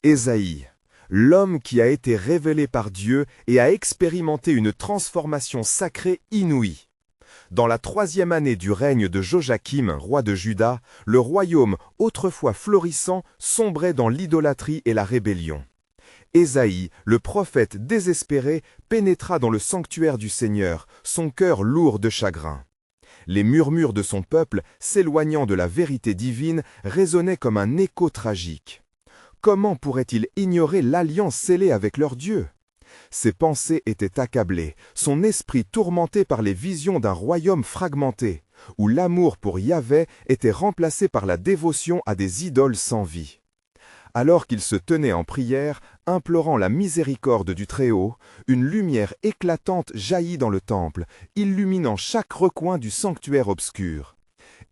Ésaïe, l'homme qui a été révélé par Dieu et a expérimenté une transformation sacrée inouïe. Dans la 3e année du règne de Joachim, roi de Juda, le royaume, autrefois florissant, sombrait dans l'idolâtrie et la rébellion. Ésaïe, le prophète désespéré, pénétra dans le sanctuaire du Seigneur, son cœur lourd de chagrin. Les murmures de son peuple, s'éloignant de la vérité divine, résonnaient comme un écho tragique. Comment pourrait-il ignorer l'alliance scellée avec leur Dieu? Ses pensées étaient accablées, son esprit tourmenté par les visions d'un royaume fragmenté, où l'amour pour Yahvé était remplacé par la dévotion à des idoles sans vie. Alors qu'il se tenait en prière, implorant la miséricorde du Très-Haut, une lumière éclatante jaillit dans le temple, illuminant chaque recoin du sanctuaire obscur.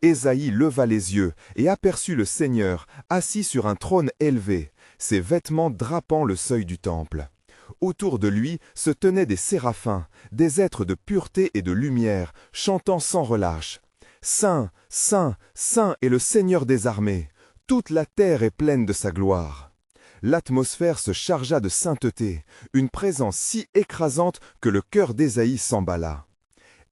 Ésaïe leva les yeux et aperçut le Seigneur, assis sur un trône élevé, ses vêtements drapant le seuil du temple. Autour de lui se tenaient des séraphins, des êtres de pureté et de lumière, chantant sans relâche. « Saint, Saint, Saint est le Seigneur des armées. Toute la terre est pleine de sa gloire. » L'atmosphère se chargea de sainteté, une présence si écrasante que le cœur d'Ésaïe s'emballa.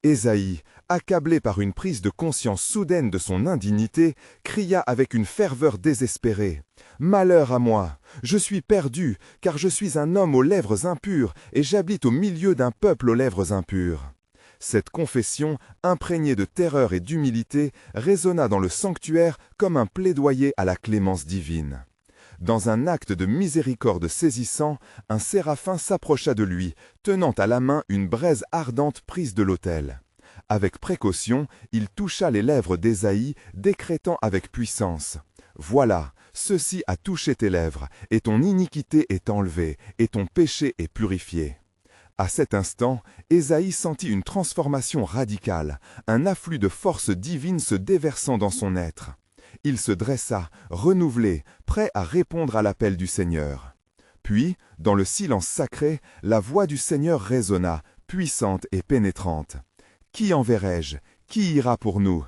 Ésaïe, accablé par une prise de conscience soudaine de son indignité, cria avec une ferveur désespérée. « Malheur à moi! Je suis perdu, car je suis un homme aux lèvres impures, et j'habite au milieu d'un peuple aux lèvres impures. » Cette confession, imprégnée de terreur et d'humilité, résonna dans le sanctuaire comme un plaidoyer à la clémence divine. Dans un acte de miséricorde saisissant, un séraphin s'approcha de lui, tenant à la main une braise ardente prise de l'autel. Avec précaution, il toucha les lèvres d'Ésaïe, décrétant avec puissance. « Voilà, ceci a touché tes lèvres, et ton iniquité est enlevée, et ton péché est purifié. » À cet instant, Ésaïe sentit une transformation radicale, un afflux de force divine se déversant dans son être. Il se dressa, renouvelé, prêt à répondre à l'appel du Seigneur. Puis, dans le silence sacré, la voix du Seigneur résonna, puissante et pénétrante. « Qui enverrai-je? Qui ira pour nous ?»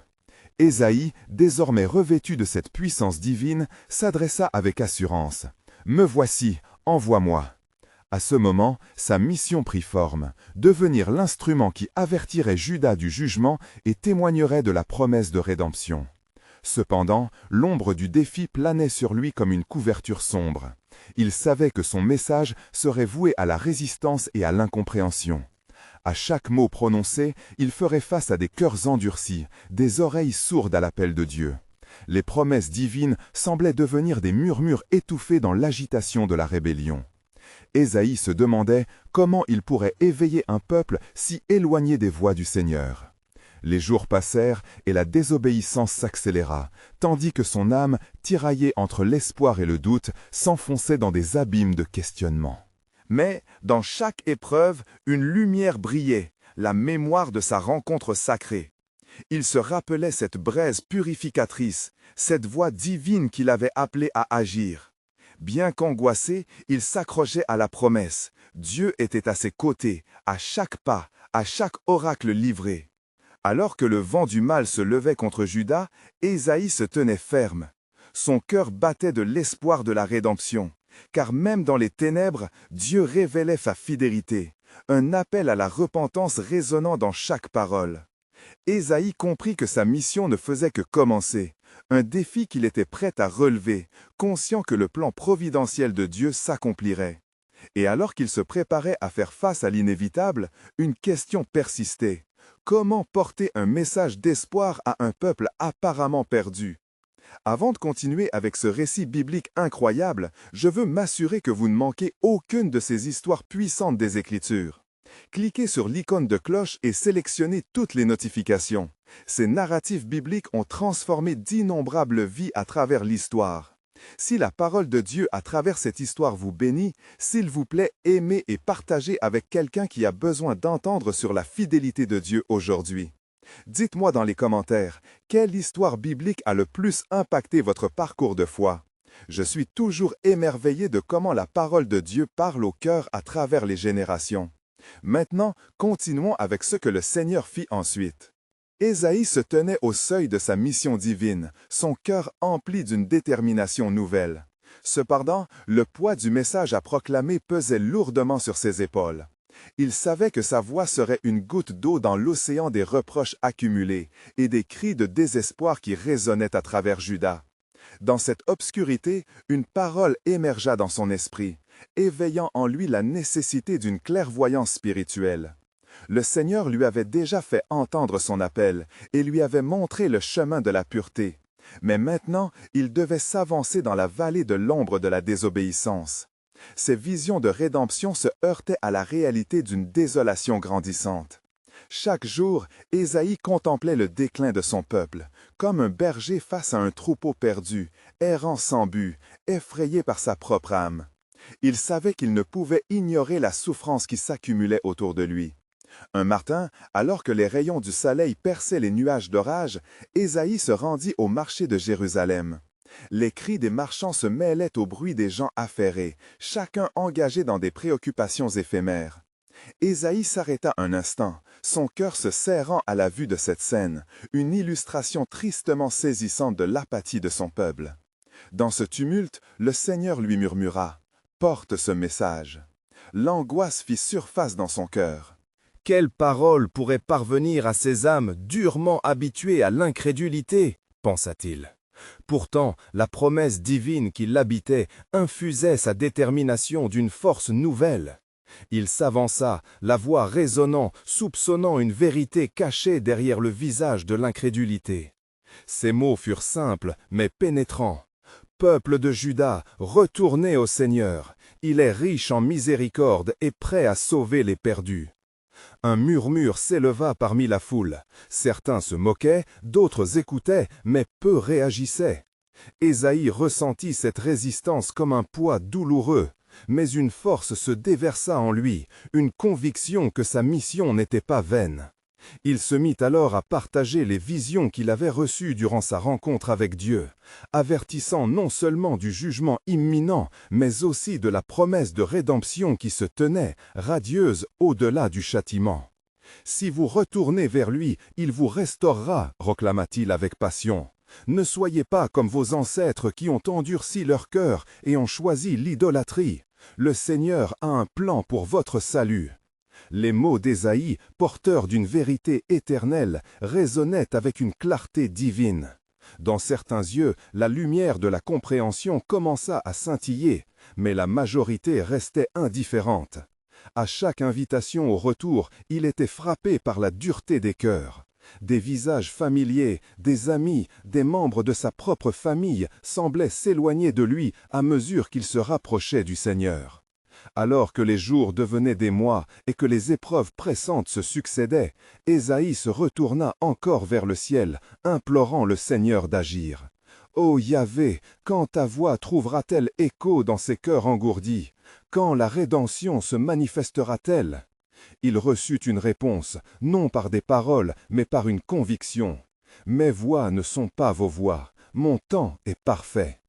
Ésaïe, désormais revêtu de cette puissance divine, s'adressa avec assurance. « Me voici, envoie-moi. » À ce moment, sa mission prit forme, devenir l'instrument qui avertirait Juda du jugement et témoignerait de la promesse de rédemption. Cependant, l'ombre du défi planait sur lui comme une couverture sombre. Il savait que son message serait voué à la résistance et à l'incompréhension. À chaque mot prononcé, il ferait face à des cœurs endurcis, des oreilles sourdes à l'appel de Dieu. Les promesses divines semblaient devenir des murmures étouffés dans l'agitation de la rébellion. Ésaïe se demandait comment il pourrait éveiller un peuple si éloigné des voies du Seigneur. Les jours passèrent et la désobéissance s'accéléra, tandis que son âme, tiraillée entre l'espoir et le doute, s'enfonçait dans des abîmes de questionnement. Mais, dans chaque épreuve, une lumière brillait, la mémoire de sa rencontre sacrée. Il se rappelait cette braise purificatrice, cette voix divine qui l'avait appelé à agir. Bien qu'angoissé, il s'accrochait à la promesse. Dieu était à ses côtés, à chaque pas, à chaque oracle livré. Alors que le vent du mal se levait contre Juda, Ésaïe se tenait ferme. Son cœur battait de l'espoir de la rédemption, car même dans les ténèbres, Dieu révélait sa fidélité, un appel à la repentance résonnant dans chaque parole. Ésaïe comprit que sa mission ne faisait que commencer, un défi qu'il était prêt à relever, conscient que le plan providentiel de Dieu s'accomplirait. Et alors qu'il se préparait à faire face à l'inévitable, une question persistait. Comment porter un message d'espoir à un peuple apparemment perdu? Avant de continuer avec ce récit biblique incroyable, je veux m'assurer que vous ne manquez aucune de ces histoires puissantes des Écritures. Cliquez sur l'icône de cloche et sélectionnez toutes les notifications. Ces narratifs bibliques ont transformé d'innombrables vies à travers l'histoire. Si la parole de Dieu à travers cette histoire vous bénit, s'il vous plaît, aimez et partagez avec quelqu'un qui a besoin d'entendre sur la fidélité de Dieu aujourd'hui. Dites-moi dans les commentaires, quelle histoire biblique a le plus impacté votre parcours de foi? Je suis toujours émerveillé de comment la parole de Dieu parle au cœur à travers les générations. Maintenant, continuons avec ce que le Seigneur fit ensuite. Ésaïe se tenait au seuil de sa mission divine, son cœur empli d'une détermination nouvelle. Cependant, le poids du message à proclamer pesait lourdement sur ses épaules. Il savait que sa voix serait une goutte d'eau dans l'océan des reproches accumulés et des cris de désespoir qui résonnaient à travers Juda. Dans cette obscurité, une parole émergea dans son esprit, éveillant en lui la nécessité d'une clairvoyance spirituelle. Le Seigneur lui avait déjà fait entendre son appel et lui avait montré le chemin de la pureté. Mais maintenant, il devait s'avancer dans la vallée de l'ombre de la désobéissance. Ses visions de rédemption se heurtaient à la réalité d'une désolation grandissante. Chaque jour, Ésaïe contemplait le déclin de son peuple, comme un berger face à un troupeau perdu, errant sans but, effrayé par sa propre âme. Il savait qu'il ne pouvait ignorer la souffrance qui s'accumulait autour de lui. Un matin, alors que les rayons du soleil perçaient les nuages d'orage, Ésaïe se rendit au marché de Jérusalem. Les cris des marchands se mêlaient au bruit des gens affairés, chacun engagé dans des préoccupations éphémères. Ésaïe s'arrêta un instant, son cœur se serrant à la vue de cette scène, une illustration tristement saisissante de l'apathie de son peuple. Dans ce tumulte, le Seigneur lui murmura « Porte ce message ». L'angoisse fit surface dans son cœur. Quelle parole pourrait parvenir à ces âmes durement habituées à l'incrédulité, pensa-t-il. Pourtant, la promesse divine qui l'habitait infusait sa détermination d'une force nouvelle. Il s'avança, la voix résonnant, soupçonnant une vérité cachée derrière le visage de l'incrédulité. Ces mots furent simples, mais pénétrants. « Peuple de Juda, retournez au Seigneur. Il est riche en miséricorde et prêt à sauver les perdus. » Un murmure s'éleva parmi la foule. Certains se moquaient, d'autres écoutaient, mais peu réagissaient. Ésaïe ressentit cette résistance comme un poids douloureux, mais une force se déversa en lui, une conviction que sa mission n'était pas vaine. Il se mit alors à partager les visions qu'il avait reçues durant sa rencontre avec Dieu, avertissant non seulement du jugement imminent, mais aussi de la promesse de rédemption qui se tenait, radieuse au-delà du châtiment. « Si vous retournez vers lui, il vous restaurera, proclama-t-il avec passion. Ne soyez pas comme vos ancêtres qui ont endurci leur cœur et ont choisi l'idolâtrie. Le Seigneur a un plan pour votre salut. » Les mots d'Ésaïe, porteurs d'une vérité éternelle, résonnaient avec une clarté divine. Dans certains yeux, la lumière de la compréhension commença à scintiller, mais la majorité restait indifférente. À chaque invitation au retour, il était frappé par la dureté des cœurs. Des visages familiers, des amis, des membres de sa propre famille semblaient s'éloigner de lui à mesure qu'il se rapprochait du Seigneur. Alors que les jours devenaient des mois et que les épreuves pressantes se succédaient, Ésaïe se retourna encore vers le ciel, implorant le Seigneur d'agir. « Ô Yahvé, quand ta voix trouvera-t-elle écho dans ces cœurs engourdis? Quand la rédemption se manifestera-t-elle » Il reçut une réponse, non par des paroles, mais par une conviction. « Mes voix ne sont pas vos voix, mon temps est parfait. »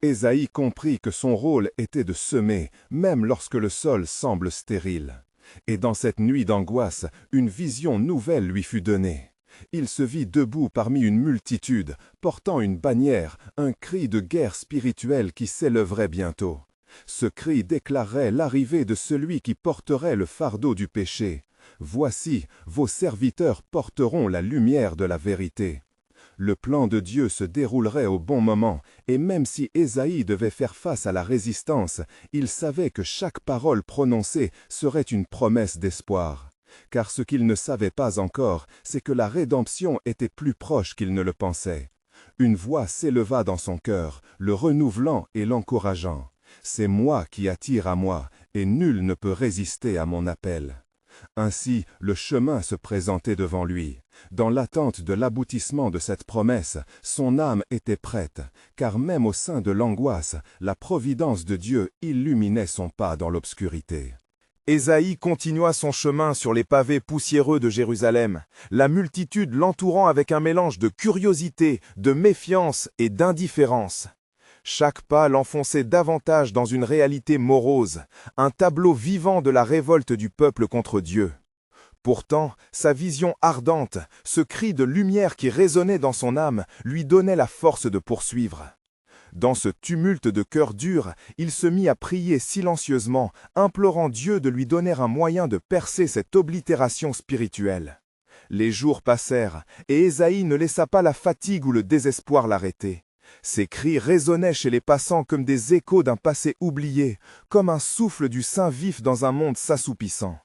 Ésaïe comprit que son rôle était de semer, même lorsque le sol semble stérile. Et dans cette nuit d'angoisse, une vision nouvelle lui fut donnée. Il se vit debout parmi une multitude, portant une bannière, un cri de guerre spirituelle qui s'élèverait bientôt. Ce cri déclarait l'arrivée de celui qui porterait le fardeau du péché. « Voici, vos serviteurs porteront la lumière de la vérité. » Le plan de Dieu se déroulerait au bon moment, et même si Ésaïe devait faire face à la résistance, il savait que chaque parole prononcée serait une promesse d'espoir. Car ce qu'il ne savait pas encore, c'est que la rédemption était plus proche qu'il ne le pensait. Une voix s'éleva dans son cœur, le renouvelant et l'encourageant. « C'est moi qui attire à moi, et nul ne peut résister à mon appel. » Ainsi, le chemin se présentait devant lui. Dans l'attente de l'aboutissement de cette promesse, son âme était prête, car même au sein de l'angoisse, la providence de Dieu illuminait son pas dans l'obscurité. Ésaïe continua son chemin sur les pavés poussiéreux de Jérusalem, la multitude l'entourant avec un mélange de curiosité, de méfiance et d'indifférence. Chaque pas l'enfonçait davantage dans une réalité morose, un tableau vivant de la révolte du peuple contre Dieu. Pourtant, sa vision ardente, ce cri de lumière qui résonnait dans son âme, lui donnait la force de poursuivre. Dans ce tumulte de cœur dur, il se mit à prier silencieusement, implorant Dieu de lui donner un moyen de percer cette oblitération spirituelle. Les jours passèrent, et Ésaïe ne laissa pas la fatigue ou le désespoir l'arrêter. Ses cris résonnaient chez les passants comme des échos d'un passé oublié, comme un souffle du sein vif dans un monde s'assoupissant.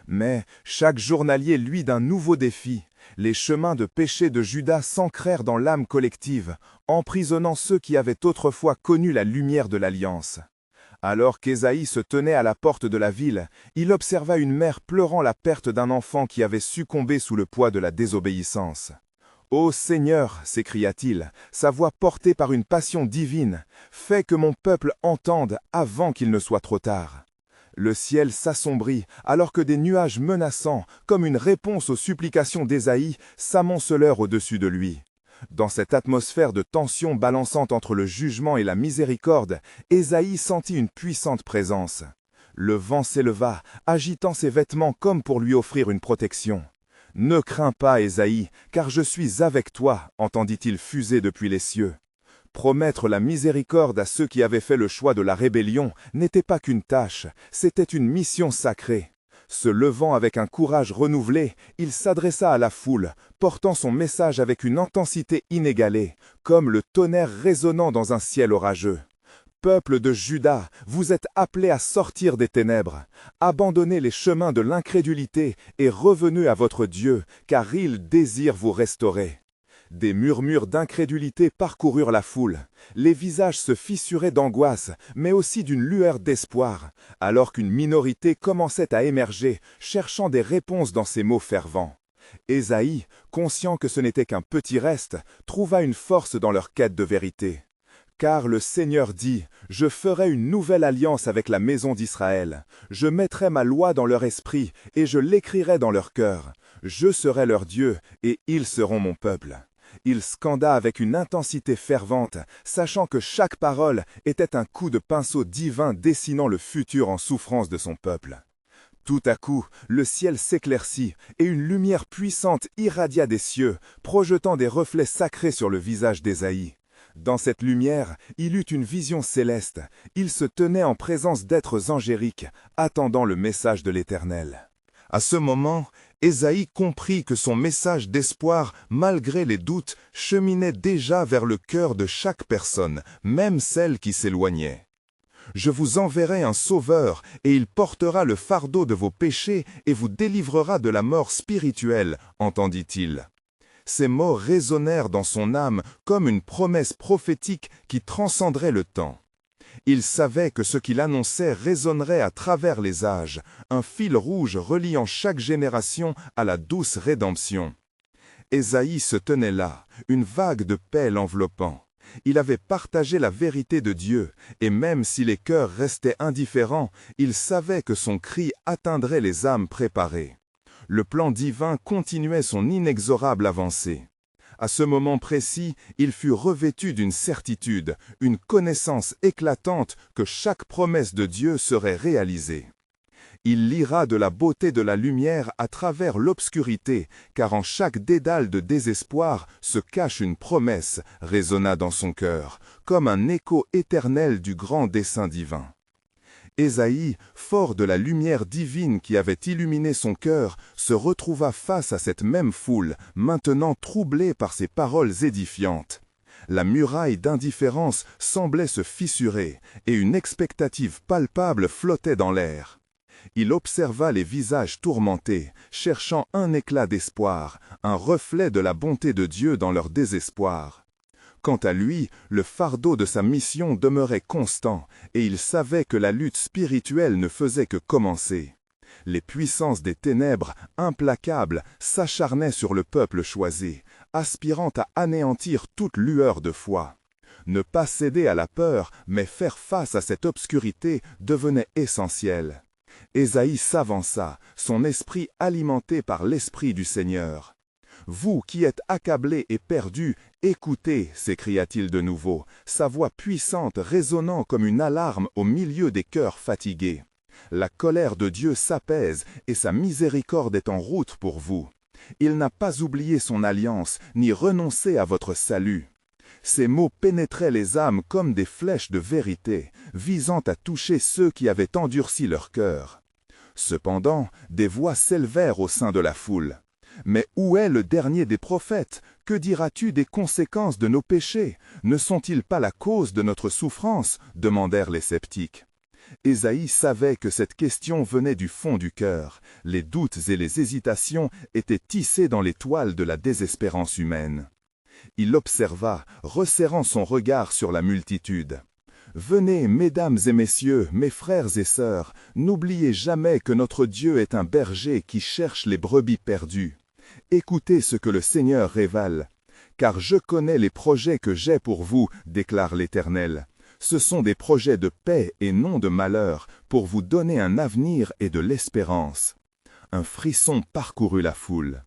Mais chaque journalier luit d'un nouveau défi. Les chemins de péché de Juda s'ancrèrent dans l'âme collective, emprisonnant ceux qui avaient autrefois connu la lumière de l'Alliance. Alors qu'Ésaïe se tenait à la porte de la ville, il observa une mère pleurant la perte d'un enfant qui avait succombé sous le poids de la désobéissance. « Ô Seigneur, s'écria-t-il, sa voix portée par une passion divine, fais que mon peuple entende avant qu'il ne soit trop tard. » Le ciel s'assombrit, alors que des nuages menaçants, comme une réponse aux supplications d'Ésaïe, s'amoncelèrent au-dessus de lui. Dans cette atmosphère de tension balançant entre le jugement et la miséricorde, Ésaïe sentit une puissante présence. Le vent s'éleva, agitant ses vêtements comme pour lui offrir une protection. « Ne crains pas, Ésaïe, car je suis avec toi » entendit-il fuser depuis les cieux. Promettre la miséricorde à ceux qui avaient fait le choix de la rébellion n'était pas qu'une tâche, c'était une mission sacrée. Se levant avec un courage renouvelé, il s'adressa à la foule, portant son message avec une intensité inégalée, comme le tonnerre résonnant dans un ciel orageux. Peuple de Juda, vous êtes appelés à sortir des ténèbres. Abandonnez les chemins de l'incrédulité et revenez à votre Dieu, car il désire vous restaurer. Des murmures d'incrédulité parcoururent la foule. Les visages se fissuraient d'angoisse, mais aussi d'une lueur d'espoir, alors qu'une minorité commençait à émerger, cherchant des réponses dans ces mots fervents. Ésaïe, conscient que ce n'était qu'un petit reste, trouva une force dans leur quête de vérité. Car le Seigneur dit, « Je ferai une nouvelle alliance avec la maison d'Israël. Je mettrai ma loi dans leur esprit, et je l'écrirai dans leur cœur. Je serai leur Dieu, et ils seront mon peuple. » Il scanda avec une intensité fervente, sachant que chaque parole était un coup de pinceau divin dessinant le futur en souffrance de son peuple. Tout à coup, le ciel s'éclaircit, et une lumière puissante irradia des cieux, projetant des reflets sacrés sur le visage d'Ésaïe. Dans cette lumière, il eut une vision céleste. Il se tenait en présence d'êtres angéliques, attendant le message de l'Éternel. À ce moment, Ésaïe comprit que son message d'espoir, malgré les doutes, cheminait déjà vers le cœur de chaque personne, même celle qui s'éloignait. « Je vous enverrai un sauveur, et il portera le fardeau de vos péchés et vous délivrera de la mort spirituelle, » entendit-il. Ces mots résonnèrent dans son âme comme une promesse prophétique qui transcenderait le temps. Il savait que ce qu'il annonçait résonnerait à travers les âges, un fil rouge reliant chaque génération à la douce rédemption. Ésaïe se tenait là, une vague de paix l'enveloppant. Il avait partagé la vérité de Dieu, et même si les cœurs restaient indifférents, il savait que son cri atteindrait les âmes préparées. Le plan divin continuait son inexorable avancée. À ce moment précis, il fut revêtu d'une certitude, une connaissance éclatante que chaque promesse de Dieu serait réalisée. Il lira de la beauté de la lumière à travers l'obscurité, car en chaque dédale de désespoir se cache une promesse, résonna dans son cœur, comme un écho éternel du grand dessein divin. Ésaïe, fort de la lumière divine qui avait illuminé son cœur, se retrouva face à cette même foule, maintenant troublée par ces paroles édifiantes. La muraille d'indifférence semblait se fissurer, et une expectative palpable flottait dans l'air. Il observa les visages tourmentés, cherchant un éclat d'espoir, un reflet de la bonté de Dieu dans leur désespoir. Quant à lui, le fardeau de sa mission demeurait constant, et il savait que la lutte spirituelle ne faisait que commencer. Les puissances des ténèbres, implacables, s'acharnaient sur le peuple choisi, aspirant à anéantir toute lueur de foi. Ne pas céder à la peur, mais faire face à cette obscurité devenait essentiel. Ésaïe s'avança, son esprit alimenté par l'Esprit du Seigneur. « Vous qui êtes accablés et perdus, écoutez » s'écria-t-il de nouveau, sa voix puissante résonnant comme une alarme au milieu des cœurs fatigués. « La colère de Dieu s'apaise et sa miséricorde est en route pour vous. Il n'a pas oublié son alliance, ni renoncé à votre salut. Ces mots pénétraient les âmes comme des flèches de vérité, visant à toucher ceux qui avaient endurci leur cœur. Cependant, des voix s'élevèrent au sein de la foule. « Mais où est le dernier des prophètes? Que diras-tu des conséquences de nos péchés? Ne sont-ils pas la cause de notre souffrance ?» demandèrent les sceptiques. Ésaïe savait que cette question venait du fond du cœur. Les doutes et les hésitations étaient tissés dans les toiles de la désespérance humaine. Il observa, resserrant son regard sur la multitude. « Venez, mesdames et messieurs, mes frères et sœurs, n'oubliez jamais que notre Dieu est un berger qui cherche les brebis perdues. Écoutez ce que le Seigneur révèle. Car je connais les projets que j'ai pour vous, déclare l'Éternel. Ce sont des projets de paix et non de malheur, pour vous donner un avenir et de l'espérance. » Un frisson parcourut la foule.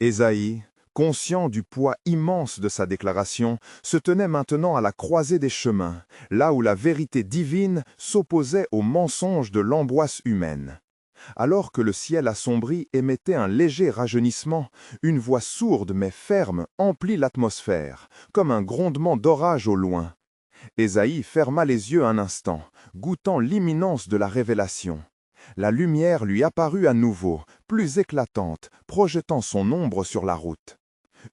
Ésaïe, conscient du poids immense de sa déclaration, se tenait maintenant à la croisée des chemins, là où la vérité divine s'opposait au mensonge de l'angoisse humaine. Alors que le ciel assombri émettait un léger rajeunissement, une voix sourde mais ferme emplit l'atmosphère, comme un grondement d'orage au loin. Ésaïe ferma les yeux un instant, goûtant l'imminence de la révélation. La lumière lui apparut à nouveau, plus éclatante, projetant son ombre sur la route.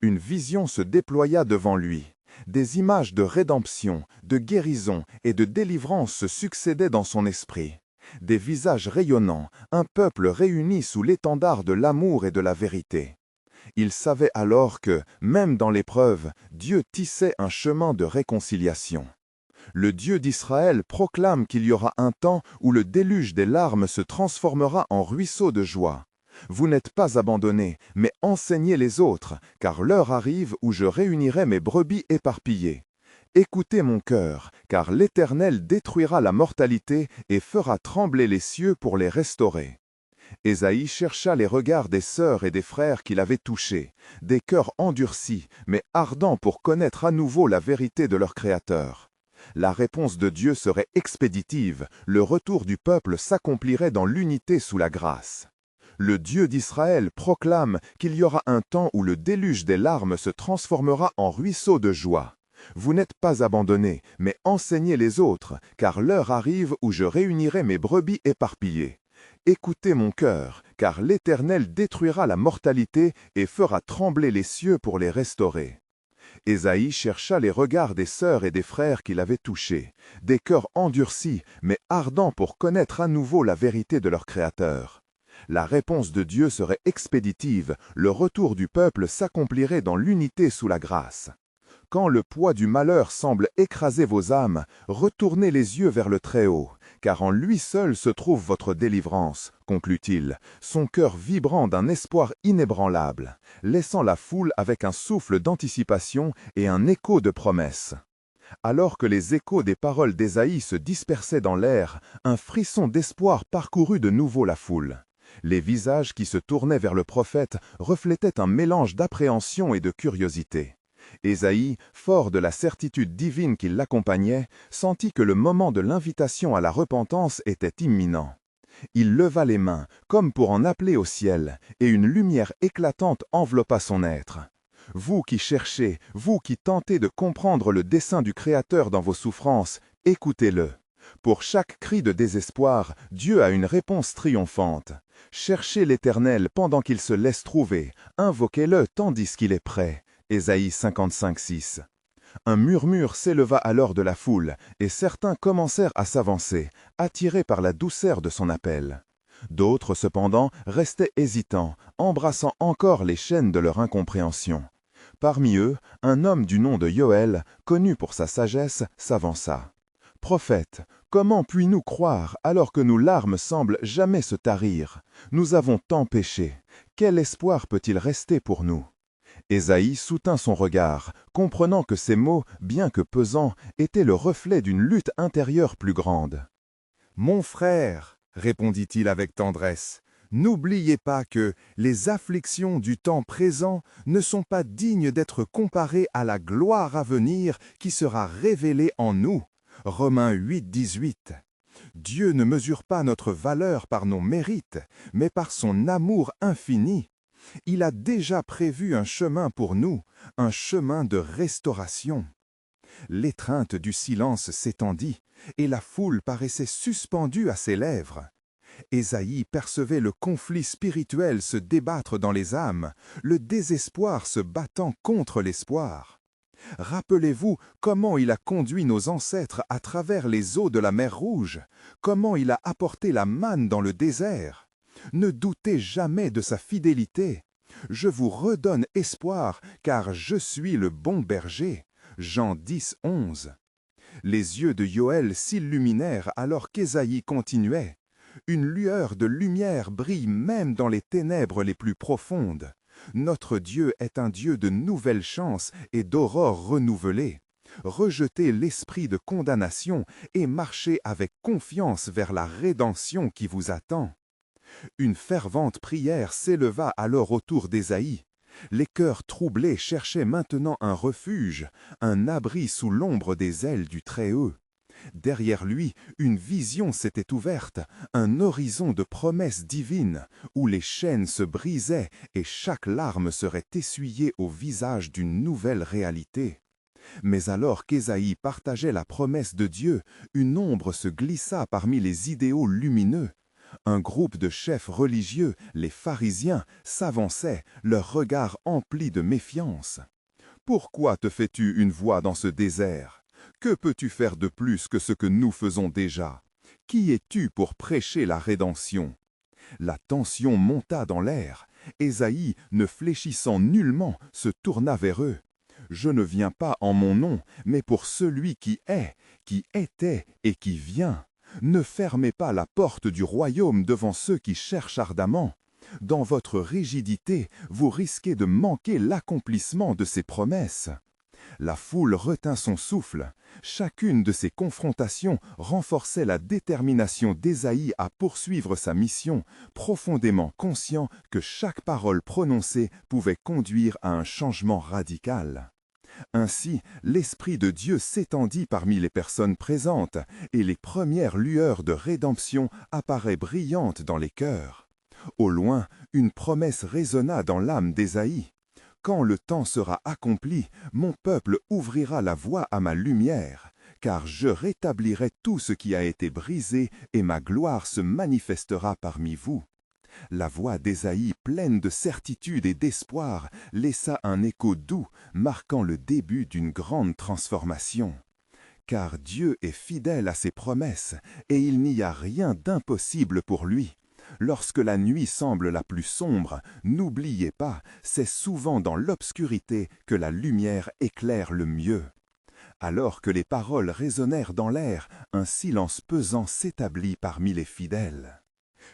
Une vision se déploya devant lui. Des images de rédemption, de guérison et de délivrance se succédaient dans son esprit. Des visages rayonnants, un peuple réuni sous l'étendard de l'amour et de la vérité. Il savait alors que, même dans l'épreuve, Dieu tissait un chemin de réconciliation. Le Dieu d'Israël proclame qu'il y aura un temps où le déluge des larmes se transformera en ruisseau de joie. Vous n'êtes pas abandonnés, mais enseignez les autres, car l'heure arrive où je réunirai mes brebis éparpillées. Écoutez mon cœur, car l'Éternel détruira la mortalité et fera trembler les cieux pour les restaurer. Ésaïe chercha les regards des sœurs et des frères qui l'avaient touché, des cœurs endurcis, mais ardents pour connaître à nouveau la vérité de leur Créateur. La réponse de Dieu serait expéditive, le retour du peuple s'accomplirait dans l'unité sous la grâce. Le Dieu d'Israël proclame qu'il y aura un temps où le déluge des larmes se transformera en ruisseau de joie. Vous n'êtes pas abandonnés, mais enseignez les autres, car l'heure arrive où je réunirai mes brebis éparpillées. Écoutez mon cœur, car l'Éternel détruira la mortalité et fera trembler les cieux pour les restaurer. Ésaïe chercha les regards des sœurs et des frères qui l'avaient touché, des cœurs endurcis, mais ardents pour connaître à nouveau la vérité de leur Créateur. La réponse de Dieu serait expéditive, le retour du peuple s'accomplirait dans l'unité sous la grâce. Quand le poids du malheur semble écraser vos âmes, retournez les yeux vers le Très-Haut, car en lui seul se trouve votre délivrance, conclut-il, son cœur vibrant d'un espoir inébranlable, laissant la foule avec un souffle d'anticipation et un écho de promesse. Alors que les échos des paroles d'Ésaïe se dispersaient dans l'air, un frisson d'espoir parcourut de nouveau la foule. Les visages qui se tournaient vers le prophète reflétaient un mélange d'appréhension et de curiosité. Ésaïe, fort de la certitude divine qui l'accompagnait, sentit que le moment de l'invitation à la repentance était imminent. Il leva les mains, comme pour en appeler au ciel, et une lumière éclatante enveloppa son être. Vous qui cherchez, vous qui tentez de comprendre le dessein du Créateur dans vos souffrances, écoutez-le. Pour chaque cri de désespoir, Dieu a une réponse triomphante. Cherchez l'Éternel pendant qu'il se laisse trouver, invoquez-le tandis qu'il est prêt. Ésaïe 55:6. Un murmure s'éleva alors de la foule, et certains commencèrent à s'avancer, attirés par la douceur de son appel. D'autres, cependant, restaient hésitants, embrassant encore les chaînes de leur incompréhension. Parmi eux, un homme du nom de Yoël, connu pour sa sagesse, s'avança. « Prophète, comment puis-nous croire alors que nos larmes semblent jamais se tarir? Nous avons tant péché. Quel espoir peut-il rester pour nous ?» Ésaïe soutint son regard, comprenant que ces mots, bien que pesants, étaient le reflet d'une lutte intérieure plus grande. « Mon frère, répondit-il avec tendresse, n'oubliez pas que les afflictions du temps présent ne sont pas dignes d'être comparées à la gloire à venir qui sera révélée en nous. Romains 8:18. Dieu ne mesure pas notre valeur par nos mérites, mais par son amour infini. Il a déjà prévu un chemin pour nous, un chemin de restauration. L'étreinte du silence s'étendit, et la foule paraissait suspendue à ses lèvres. Ésaïe percevait le conflit spirituel se débattre dans les âmes, le désespoir se battant contre l'espoir. Rappelez-vous comment il a conduit nos ancêtres à travers les eaux de la mer Rouge, comment il a apporté la manne dans le désert. Ne doutez jamais de sa fidélité. Je vous redonne espoir, car je suis le bon berger. Jean 10, 11. Les yeux de Yoël s'illuminèrent alors qu'Ésaïe continuait. Une lueur de lumière brille même dans les ténèbres les plus profondes. Notre Dieu est un Dieu de nouvelles chances et d'aurores renouvelées. Rejetez l'esprit de condamnation et marchez avec confiance vers la rédemption qui vous attend. Une fervente prière s'éleva alors autour d'Ésaïe. Les cœurs troublés cherchaient maintenant un refuge, un abri sous l'ombre des ailes du Très-Haut. Derrière lui, une vision s'était ouverte, un horizon de promesses divines, où les chaînes se brisaient et chaque larme serait essuyée au visage d'une nouvelle réalité. Mais alors qu'Ésaïe partageait la promesse de Dieu, une ombre se glissa parmi les idéaux lumineux. Un groupe de chefs religieux, les pharisiens, s'avançait, leur regard empli de méfiance. « Pourquoi te fais-tu une voix dans ce désert ? Que peux-tu faire de plus que ce que nous faisons déjà? Qui es-tu pour prêcher la rédemption ?» La tension monta dans l'air. Ésaïe, ne fléchissant nullement, se tourna vers eux. « Je ne viens pas en mon nom, mais pour celui qui était et qui vient. Ne fermez pas la porte du royaume devant ceux qui cherchent ardemment. Dans votre rigidité, vous risquez de manquer l'accomplissement de ses promesses. » La foule retint son souffle. Chacune de ces confrontations renforçait la détermination d'Ésaïe à poursuivre sa mission, profondément conscient que chaque parole prononcée pouvait conduire à un changement radical. Ainsi, l'Esprit de Dieu s'étendit parmi les personnes présentes, et les premières lueurs de rédemption apparaissent brillantes dans les cœurs. Au loin, une promesse résonna dans l'âme d'Ésaïe. « Quand le temps sera accompli, mon peuple ouvrira la voie à ma lumière, car je rétablirai tout ce qui a été brisé et ma gloire se manifestera parmi vous. » La voix d'Ésaïe, pleine de certitude et d'espoir, laissa un écho doux, marquant le début d'une grande transformation. Car Dieu est fidèle à ses promesses, et il n'y a rien d'impossible pour lui. Lorsque la nuit semble la plus sombre, n'oubliez pas, c'est souvent dans l'obscurité que la lumière éclaire le mieux. Alors que les paroles résonnèrent dans l'air, un silence pesant s'établit parmi les fidèles.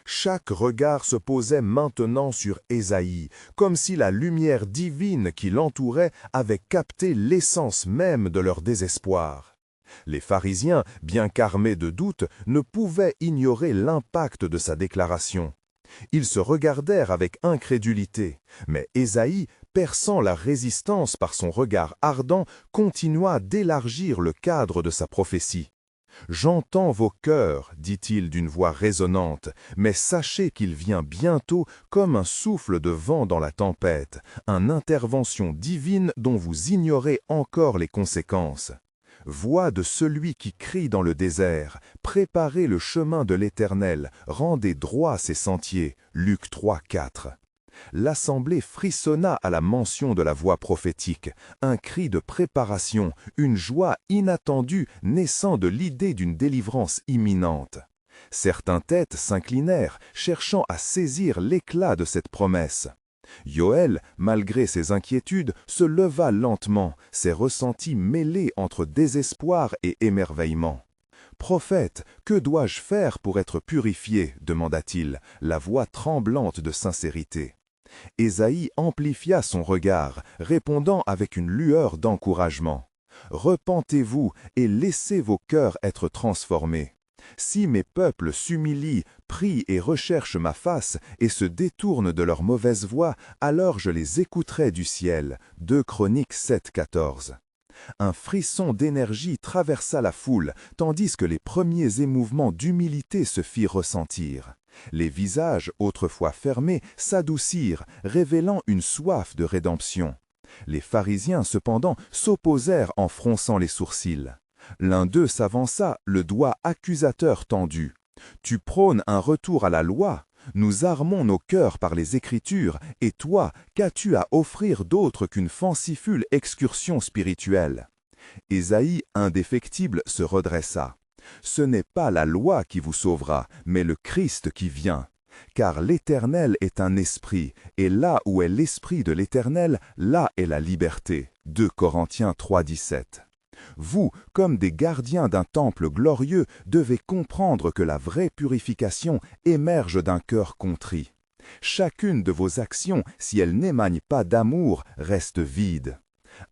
Chaque regard se posait maintenant sur Ésaïe, comme si la lumière divine qui l'entourait avait capté l'essence même de leur désespoir. Les pharisiens, bien qu'armés de doutes, ne pouvaient ignorer l'impact de sa déclaration. Ils se regardèrent avec incrédulité, mais Ésaïe, perçant la résistance par son regard ardent, continua d'élargir le cadre de sa prophétie. « J'entends vos cœurs, dit-il d'une voix résonnante, mais sachez qu'il vient bientôt comme un souffle de vent dans la tempête, une intervention divine dont vous ignorez encore les conséquences. Voix de celui qui crie dans le désert, préparez le chemin de l'Éternel, rendez droit ses sentiers. » Luc 3, 4. L'assemblée frissonna à la mention de la voix prophétique, un cri de préparation, une joie inattendue naissant de l'idée d'une délivrance imminente. Certaines têtes s'inclinèrent, cherchant à saisir l'éclat de cette promesse. Yoël, malgré ses inquiétudes, se leva lentement, ses ressentis mêlés entre désespoir et émerveillement. « Prophète, que dois-je faire pour être purifié ?» demanda-t-il, la voix tremblante de sincérité. Ésaïe amplifia son regard, répondant avec une lueur d'encouragement. « Repentez-vous et laissez vos cœurs être transformés. Si mes peuples s'humilient, prient et recherchent ma face et se détournent de leur mauvaise voie, alors je les écouterai du ciel. » 2 Chroniques 7, 14. Un frisson d'énergie traversa la foule, tandis que les premiers émouvements d'humilité se firent ressentir. Les visages, autrefois fermés, s'adoucirent, révélant une soif de rédemption. Les pharisiens, cependant, s'opposèrent en fronçant les sourcils. L'un d'eux s'avança, le doigt accusateur tendu. « Tu prônes un retour à la loi. Nous armons nos cœurs par les Écritures, et toi, qu'as-tu à offrir d'autre qu'une fancifule excursion spirituelle ?» Ésaïe, indéfectible, se redressa. « Ce n'est pas la loi qui vous sauvera, mais le Christ qui vient. Car l'Éternel est un esprit, et là où est l'esprit de l'Éternel, là est la liberté. » 2 Corinthiens 3,17. Vous, comme des gardiens d'un temple glorieux, devez comprendre que la vraie purification émerge d'un cœur contrit. Chacune de vos actions, si elle n'émane pas d'amour, reste vide.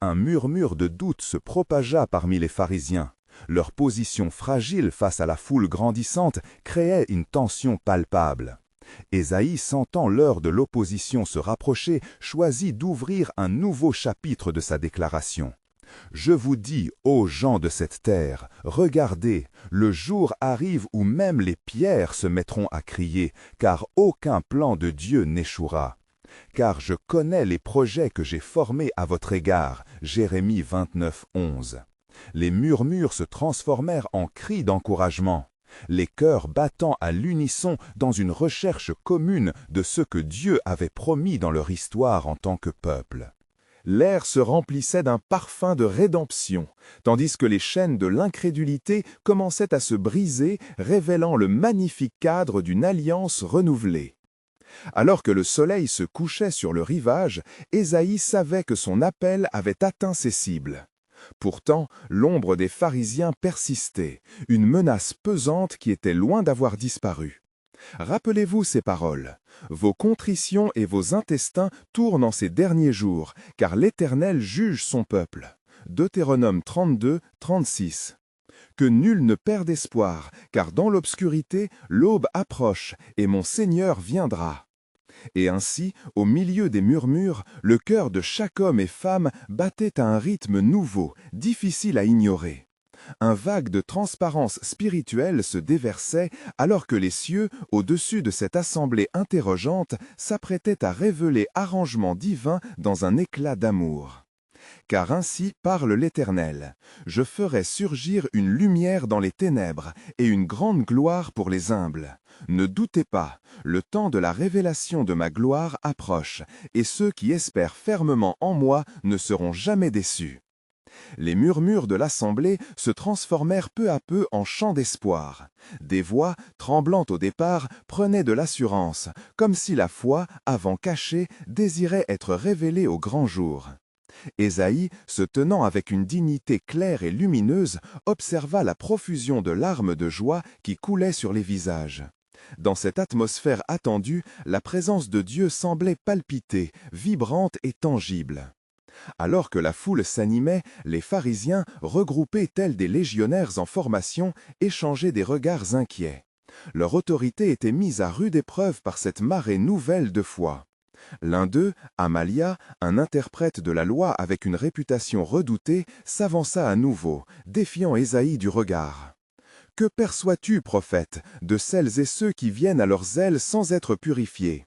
Un murmure de doute se propagea parmi les pharisiens. Leur position fragile face à la foule grandissante créait une tension palpable. Ésaïe, sentant l'heure de l'opposition se rapprocher, choisit d'ouvrir un nouveau chapitre de sa déclaration. « Je vous dis, ô gens de cette terre, regardez, le jour arrive où même les pierres se mettront à crier, car aucun plan de Dieu n'échouera. Car je connais les projets que j'ai formés à votre égard. » Jérémie 29, 11. Les murmures se transformèrent en cris d'encouragement, les cœurs battant à l'unisson dans une recherche commune de ce que Dieu avait promis dans leur histoire en tant que peuple. L'air se remplissait d'un parfum de rédemption, tandis que les chaînes de l'incrédulité commençaient à se briser, révélant le magnifique cadre d'une alliance renouvelée. Alors que le soleil se couchait sur le rivage, Ésaïe savait que son appel avait atteint ses cibles. Pourtant, l'ombre des pharisiens persistait, une menace pesante qui était loin d'avoir disparu. Rappelez-vous ces paroles. Vos contritions et vos intestins tournent en ces derniers jours, car l'Éternel juge son peuple. Deutéronome 32, 36. Que nul ne perde espoir, car dans l'obscurité, l'aube approche, et mon Seigneur viendra. Et ainsi, au milieu des murmures, le cœur de chaque homme et femme battait à un rythme nouveau, difficile à ignorer. Un vague de transparence spirituelle se déversait alors que les cieux, au-dessus de cette assemblée interrogeante, s'apprêtaient à révéler arrangement divin dans un éclat d'amour. Car ainsi parle l'Éternel, je ferai surgir une lumière dans les ténèbres et une grande gloire pour les humbles. Ne doutez pas, le temps de la révélation de ma gloire approche, et ceux qui espèrent fermement en moi ne seront jamais déçus. Les murmures de l'assemblée se transformèrent peu à peu en chants d'espoir. Des voix, tremblantes au départ, prenaient de l'assurance, comme si la foi, avant cachée, désirait être révélée au grand jour. Ésaïe, se tenant avec une dignité claire et lumineuse, observa la profusion de larmes de joie qui coulaient sur les visages. Dans cette atmosphère attendue, la présence de Dieu semblait palpiter, vibrante et tangible. Alors que la foule s'animait, les pharisiens, regroupés tels des légionnaires en formation, échangeaient des regards inquiets. Leur autorité était mise à rude épreuve par cette marée nouvelle de foi. L'un d'eux, Amalia, un interprète de la loi avec une réputation redoutée, s'avança à nouveau, défiant Ésaïe du regard. « Que perçois-tu, prophète, de celles et ceux qui viennent à leurs ailes sans être purifiés ?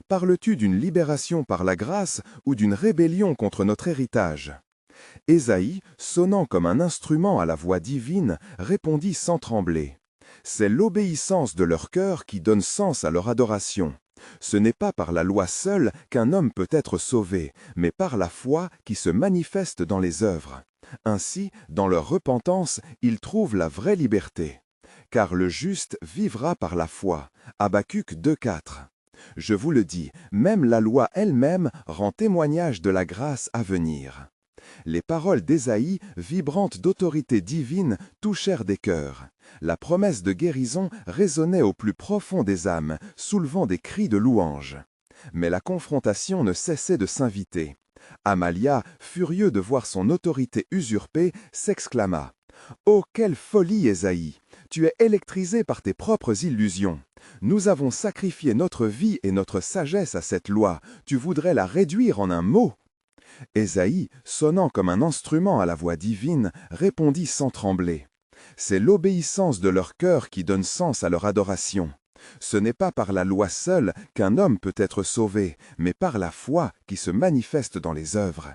Parles-tu d'une libération par la grâce ou d'une rébellion contre notre héritage ?» Ésaïe, sonnant comme un instrument à la voix divine, répondit sans trembler. « C'est l'obéissance de leur cœur qui donne sens à leur adoration. Ce n'est pas par la loi seule qu'un homme peut être sauvé, mais par la foi qui se manifeste dans les œuvres. Ainsi, dans leur repentance, ils trouvent la vraie liberté. Car le juste vivra par la foi. » Habacuc 2,4. Je vous le dis, même la loi elle-même rend témoignage de la grâce à venir. Les paroles d'Ésaïe, vibrantes d'autorité divine, touchèrent des cœurs. La promesse de guérison résonnait au plus profond des âmes, soulevant des cris de louange. Mais la confrontation ne cessait de s'inviter. Amalia, furieux de voir son autorité usurpée, s'exclama « Oh, quelle folie, Ésaïe! Tu es électrisé par tes propres illusions. Nous avons sacrifié notre vie et notre sagesse à cette loi. Tu voudrais la réduire en un mot ?» Ésaïe, sonnant comme un instrument à la voix divine, répondit sans trembler. « C'est l'obéissance de leur cœur qui donne sens à leur adoration. Ce n'est pas par la loi seule qu'un homme peut être sauvé, mais par la foi qui se manifeste dans les œuvres.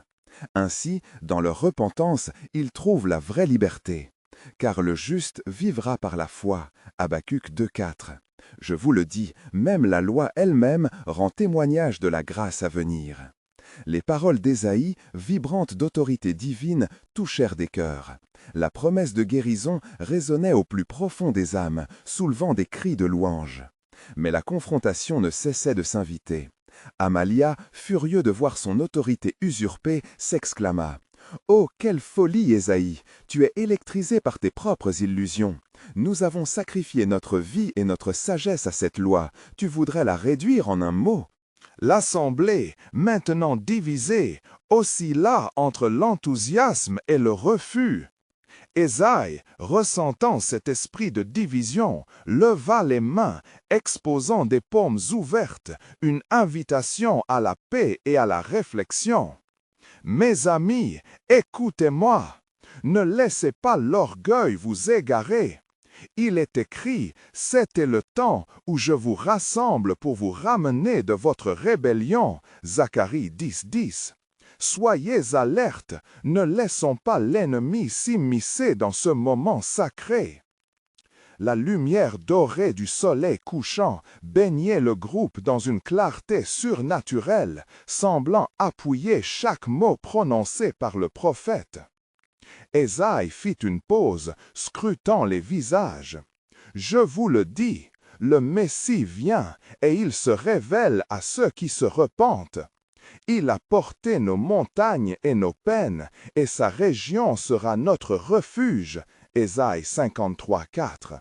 Ainsi, dans leur repentance, ils trouvent la vraie liberté. Car le juste vivra par la foi. Habacuc 2,4. Je vous le dis, même la loi elle-même rend témoignage de la grâce à venir. Les paroles d'Ésaïe, vibrantes d'autorité divine, touchèrent des cœurs. La promesse de guérison résonnait au plus profond des âmes, soulevant des cris de louange. Mais la confrontation ne cessait de s'inviter. Amalia, furieux de voir son autorité usurpée, s'exclama « Oh, quelle folie, Ésaïe! Tu es électrisé par tes propres illusions. Nous avons sacrifié notre vie et notre sagesse à cette loi. Tu voudrais la réduire en un mot. » L'Assemblée, maintenant divisée, oscilla entre l'enthousiasme et le refus. Ésaïe, ressentant cet esprit de division, leva les mains, exposant des paumes ouvertes, une invitation à la paix et à la réflexion. « Mes amis, écoutez-moi, ne laissez pas l'orgueil vous égarer. Il est écrit, c'était le temps où je vous rassemble pour vous ramener de votre rébellion. Zacharie 10,10. Soyez alertes, ne laissons pas l'ennemi s'immiscer dans ce moment sacré. La lumière dorée du soleil couchant baignait le groupe dans une clarté surnaturelle, semblant appuyer chaque mot prononcé par le prophète. Ésaïe fit une pause, scrutant les visages. « Je vous le dis, le Messie vient, et il se révèle à ceux qui se repentent. Il a porté nos montagnes et nos peines, et sa région sera notre refuge. » Ésaïe 53,4.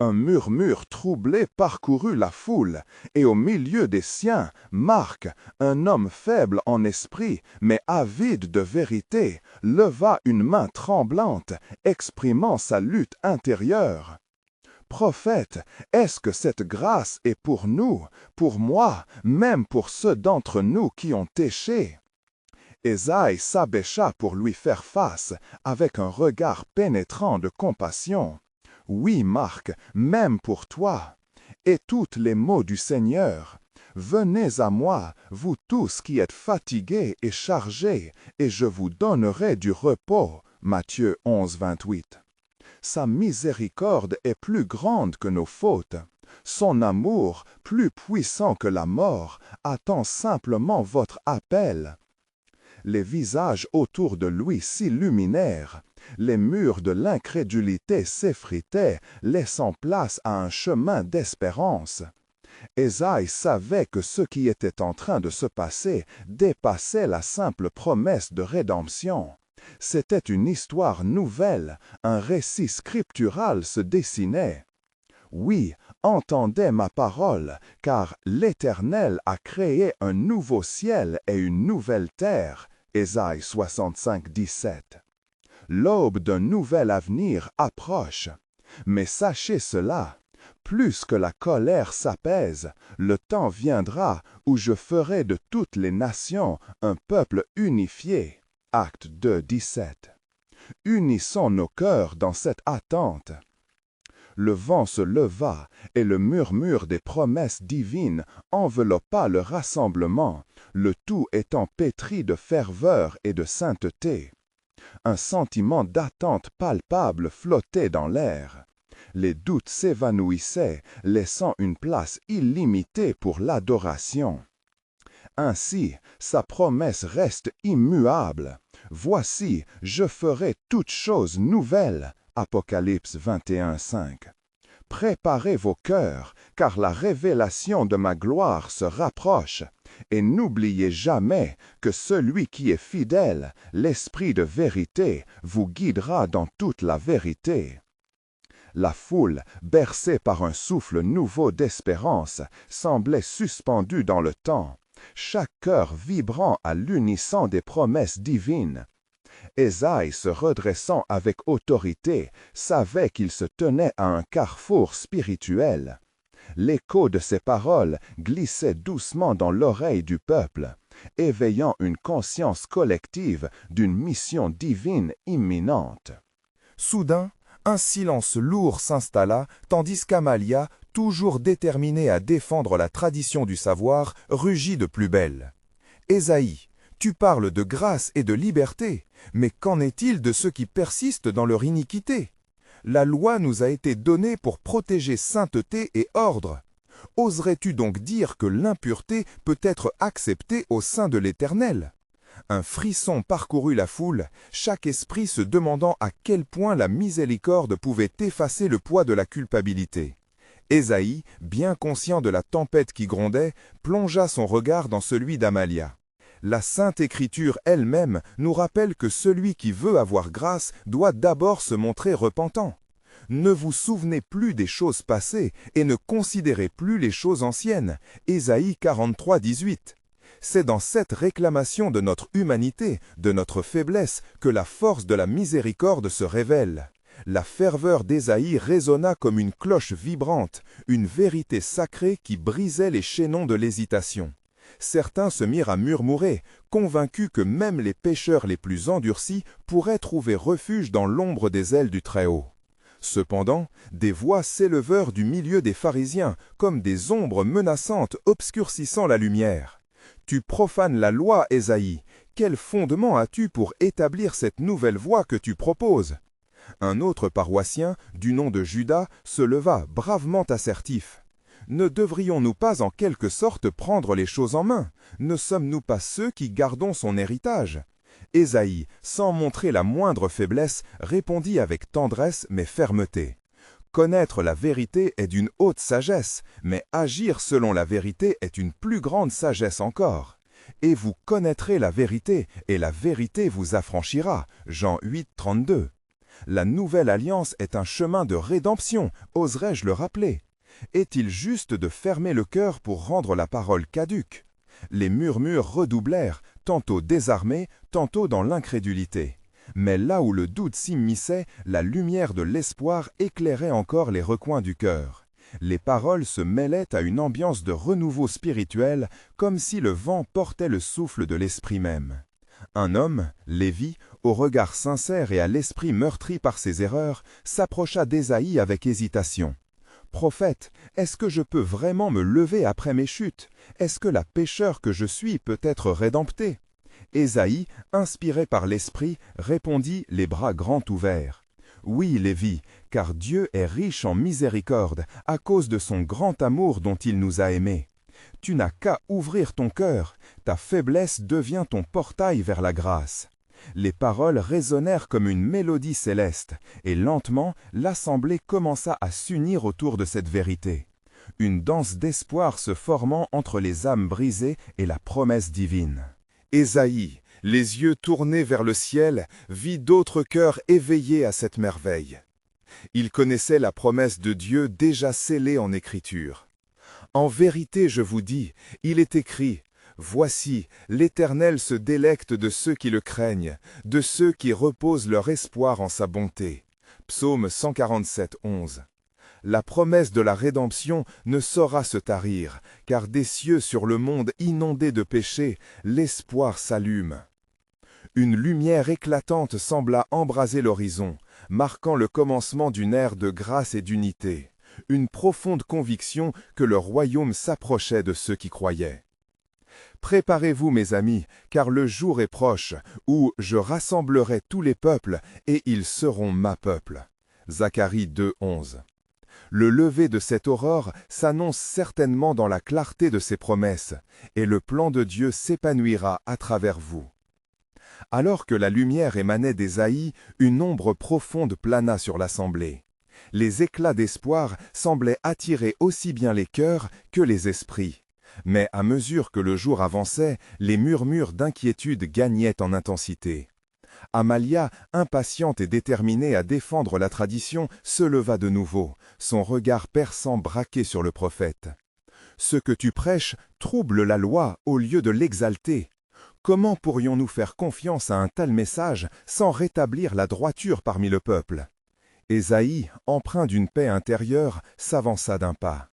Un murmure troublé parcourut la foule, et au milieu des siens, Marc, un homme faible en esprit, mais avide de vérité, leva une main tremblante, exprimant sa lutte intérieure. « Prophète, est-ce que cette grâce est pour nous, pour moi, même pour ceux d'entre nous qui ont péché ?» Ésaïe s'abaissa pour lui faire face, avec un regard pénétrant de compassion. « Oui, Marc, même pour toi. Et tous les mots du Seigneur. Venez à moi, vous tous qui êtes fatigués et chargés, et je vous donnerai du repos. » Matthieu 11, 28. Sa miséricorde est plus grande que nos fautes. Son amour, plus puissant que la mort, attend simplement votre appel. Les visages autour de lui s'illuminèrent. Les murs de l'incrédulité s'effritaient, laissant place à un chemin d'espérance. Ésaïe savait que ce qui était en train de se passer dépassait la simple promesse de rédemption. C'était une histoire nouvelle, un récit scriptural se dessinait. Oui, entendez ma parole, car l'Éternel a créé un nouveau ciel et une nouvelle terre. Ésaïe 65, 17. L'aube d'un nouvel avenir approche. Mais sachez cela, plus que la colère s'apaise, le temps viendra où je ferai de toutes les nations un peuple unifié. Acte 2, 17. Unissons nos cœurs dans cette attente. Le vent se leva, et le murmure des promesses divines enveloppa le rassemblement, le tout étant pétri de ferveur et de sainteté. Un sentiment d'attente palpable flottait dans l'air. Les doutes s'évanouissaient, laissant une place illimitée pour l'adoration. Ainsi, sa promesse reste immuable. « Voici, je ferai toutes choses nouvelles. » Apocalypse 21, 5. Préparez vos cœurs, car la révélation de ma gloire se rapproche. Et n'oubliez jamais que celui qui est fidèle, l'Esprit de vérité, vous guidera dans toute la vérité. La foule, bercée par un souffle nouveau d'espérance, semblait suspendue dans le temps, chaque cœur vibrant à l'unisson des promesses divines. Ésaïe, se redressant avec autorité, savait qu'il se tenait à un carrefour spirituel. L'écho de ses paroles glissait doucement dans l'oreille du peuple, éveillant une conscience collective d'une mission divine imminente. Soudain, un silence lourd s'installa, tandis qu'Amalia, toujours déterminée à défendre la tradition du savoir, rugit de plus belle. « Ésaïe, Tu parles de grâce et de liberté, mais qu'en est-il de ceux qui persistent dans leur iniquité? La loi nous a été donnée pour protéger sainteté et ordre. Oserais-tu donc dire que l'impureté peut être acceptée au sein de l'Éternel? Un frisson parcourut la foule, chaque esprit se demandant à quel point la miséricorde pouvait effacer le poids de la culpabilité. Ésaïe, bien conscient de la tempête qui grondait, plongea son regard dans celui d'Amalia. La Sainte Écriture elle-même nous rappelle que celui qui veut avoir grâce doit d'abord se montrer repentant. Ne vous souvenez plus des choses passées et ne considérez plus les choses anciennes. Ésaïe 43, 18. C'est dans cette réclamation de notre humanité, de notre faiblesse, que la force de la miséricorde se révèle. La ferveur d'Ésaïe résonna comme une cloche vibrante, une vérité sacrée qui brisait les chaînons de l'hésitation. Certains se mirent à murmurer, convaincus que même les pécheurs les plus endurcis pourraient trouver refuge dans l'ombre des ailes du Très-Haut. Cependant, des voix s'élevèrent du milieu des pharisiens, comme des ombres menaçantes obscurcissant la lumière. Tu profanes la loi, Ésaïe. Quel fondement as-tu pour établir cette nouvelle voie que tu proposes? Un autre paroissien, du nom de Judas, se leva, bravement assertif. Ne devrions-nous pas en quelque sorte prendre les choses en main? Ne sommes-nous pas ceux qui gardons son héritage? Ésaïe, sans montrer la moindre faiblesse, répondit avec tendresse mais fermeté. Connaître la vérité est d'une haute sagesse, mais agir selon la vérité est une plus grande sagesse encore. Et vous connaîtrez la vérité, et la vérité vous affranchira. Jean 8, 32. La nouvelle alliance est un chemin de rédemption, oserais-je le rappeler? Est-il juste de fermer le cœur pour rendre la parole caduque? Les murmures redoublèrent, tantôt désarmés, tantôt dans l'incrédulité. Mais là où le doute s'immisçait, la lumière de l'espoir éclairait encore les recoins du cœur. Les paroles se mêlaient à une ambiance de renouveau spirituel, comme si le vent portait le souffle de l'esprit même. Un homme, Lévi, au regard sincère et à l'esprit meurtri par ses erreurs, s'approcha d'Ésaïe avec hésitation. « Prophète, est-ce que je peux vraiment me lever après mes chutes? Est-ce que la pécheur que je suis peut être rédemptée ?» Ésaïe, inspiré par l'Esprit, répondit les bras grands ouverts. « Oui, Lévi, car Dieu est riche en miséricorde à cause de son grand amour dont il nous a aimés. Tu n'as qu'à ouvrir ton cœur, ta faiblesse devient ton portail vers la grâce. » Les paroles résonnèrent comme une mélodie céleste, et lentement, l'assemblée commença à s'unir autour de cette vérité. Une danse d'espoir se formant entre les âmes brisées et la promesse divine. Ésaïe, les yeux tournés vers le ciel, vit d'autres cœurs éveillés à cette merveille. Il connaissait la promesse de Dieu déjà scellée en Écriture. En vérité, je vous dis, il est écrit: Voici, l'Éternel se délecte de ceux qui le craignent, de ceux qui reposent leur espoir en sa bonté. Psaume 147, 11. La promesse de la rédemption ne saura se tarir, car des cieux sur le monde inondé de péché, l'espoir s'allume. Une lumière éclatante sembla embraser l'horizon, marquant le commencement d'une ère de grâce et d'unité, une profonde conviction que le royaume s'approchait de ceux qui croyaient. Préparez-vous, mes amis, car le jour est proche, où je rassemblerai tous les peuples, et ils seront ma peuple. Zacharie 2, 11. Le lever de cette aurore s'annonce certainement dans la clarté de ses promesses, et le plan de Dieu s'épanouira à travers vous. Alors que la lumière émanait d'Ésaïe, une ombre profonde plana sur l'assemblée. Les éclats d'espoir semblaient attirer aussi bien les cœurs que les esprits. Mais à mesure que le jour avançait, les murmures d'inquiétude gagnaient en intensité. Amalia, impatiente et déterminée à défendre la tradition, se leva de nouveau, son regard perçant braqué sur le prophète. « Ce que tu prêches trouble la loi au lieu de l'exalter. Comment pourrions-nous faire confiance à un tel message sans rétablir la droiture parmi le peuple ?» Ésaïe, empreint d'une paix intérieure, s'avança d'un pas.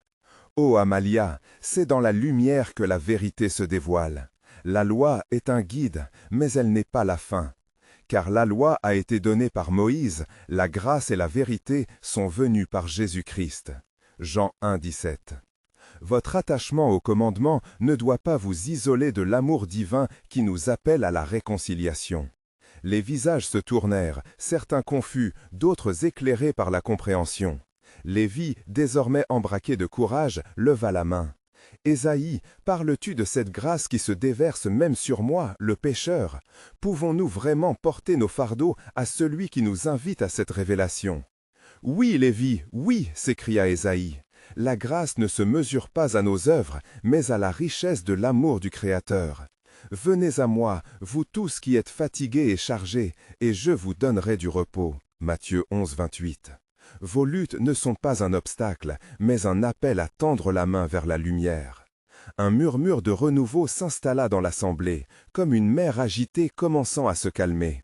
« Ô Amalia, c'est dans la lumière que la vérité se dévoile. La loi est un guide, mais elle n'est pas la fin. Car la loi a été donnée par Moïse, la grâce et la vérité sont venues par Jésus-Christ. » Jean 1, 17. Votre attachement au commandement ne doit pas vous isoler de l'amour divin qui nous appelle à la réconciliation. Les visages se tournèrent, certains confus, d'autres éclairés par la compréhension. Lévi, désormais embraqué de courage, leva la main. « Ésaïe, parles-tu de cette grâce qui se déverse même sur moi, le pécheur? Pouvons-nous vraiment porter nos fardeaux à celui qui nous invite à cette révélation ?» « Oui, Lévi, oui !» s'écria Ésaïe. « La grâce ne se mesure pas à nos œuvres, mais à la richesse de l'amour du Créateur. Venez à moi, vous tous qui êtes fatigués et chargés, et je vous donnerai du repos. » Matthieu 11, 28. Vos luttes ne sont pas un obstacle, mais un appel à tendre la main vers la lumière. Un murmure de renouveau s'installa dans l'assemblée, comme une mer agitée commençant à se calmer.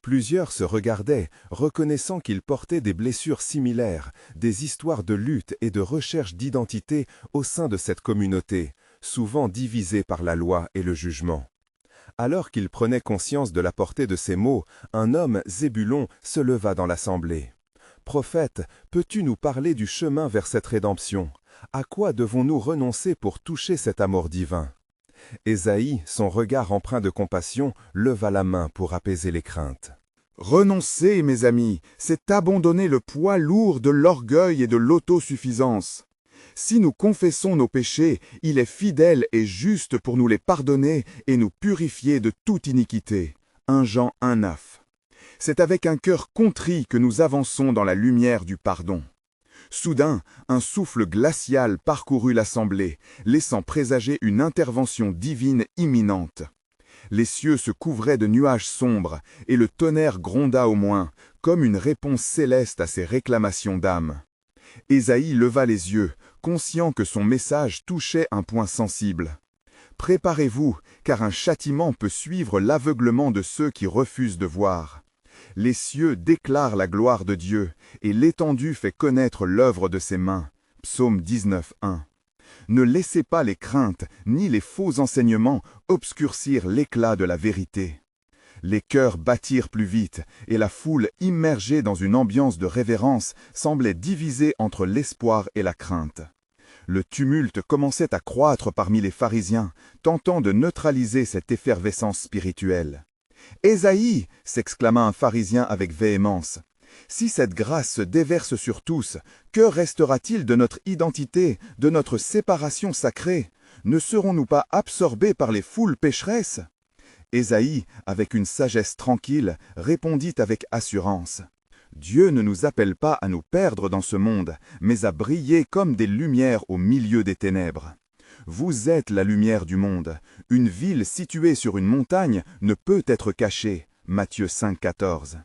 Plusieurs se regardaient, reconnaissant qu'ils portaient des blessures similaires, des histoires de lutte et de recherche d'identité au sein de cette communauté, souvent divisée par la loi et le jugement. Alors qu'ils prenaient conscience de la portée de ces mots, un homme, Zébulon, se leva dans l'assemblée. « Prophète, peux-tu nous parler du chemin vers cette rédemption? À quoi devons-nous renoncer pour toucher cet amour divin ?» Ésaïe, son regard empreint de compassion, leva la main pour apaiser les craintes. « Renoncer, mes amis, c'est abandonner le poids lourd de l'orgueil et de l'autosuffisance. Si nous confessons nos péchés, il est fidèle et juste pour nous les pardonner et nous purifier de toute iniquité. » 1 Jean 1,9. C'est avec un cœur contrit que nous avançons dans la lumière du pardon. Soudain, un souffle glacial parcourut l'assemblée, laissant présager une intervention divine imminente. Les cieux se couvraient de nuages sombres, et le tonnerre gronda au loin, comme une réponse céleste à ces réclamations d'âme. Ésaïe leva les yeux, conscient que son message touchait un point sensible. « Préparez-vous, car un châtiment peut suivre l'aveuglement de ceux qui refusent de voir. Les cieux déclarent la gloire de Dieu, et l'étendue fait connaître l'œuvre de ses mains. » Psaume 19, 1. Ne laissez pas les craintes, ni les faux enseignements obscurcir l'éclat de la vérité. Les cœurs battirent plus vite, et la foule, immergée dans une ambiance de révérence, semblait divisée entre l'espoir et la crainte. Le tumulte commençait à croître parmi les pharisiens, tentant de neutraliser cette effervescence spirituelle. « Ésaïe !» s'exclama un pharisien avec véhémence. « Si cette grâce se déverse sur tous, que restera-t-il de notre identité, de notre séparation sacrée? Ne serons-nous pas absorbés par les foules pécheresses ?» Ésaïe, avec une sagesse tranquille, répondit avec assurance. « Dieu ne nous appelle pas à nous perdre dans ce monde, mais à briller comme des lumières au milieu des ténèbres. Vous êtes la lumière du monde. Une ville située sur une montagne ne peut être cachée. » Matthieu 5, 14.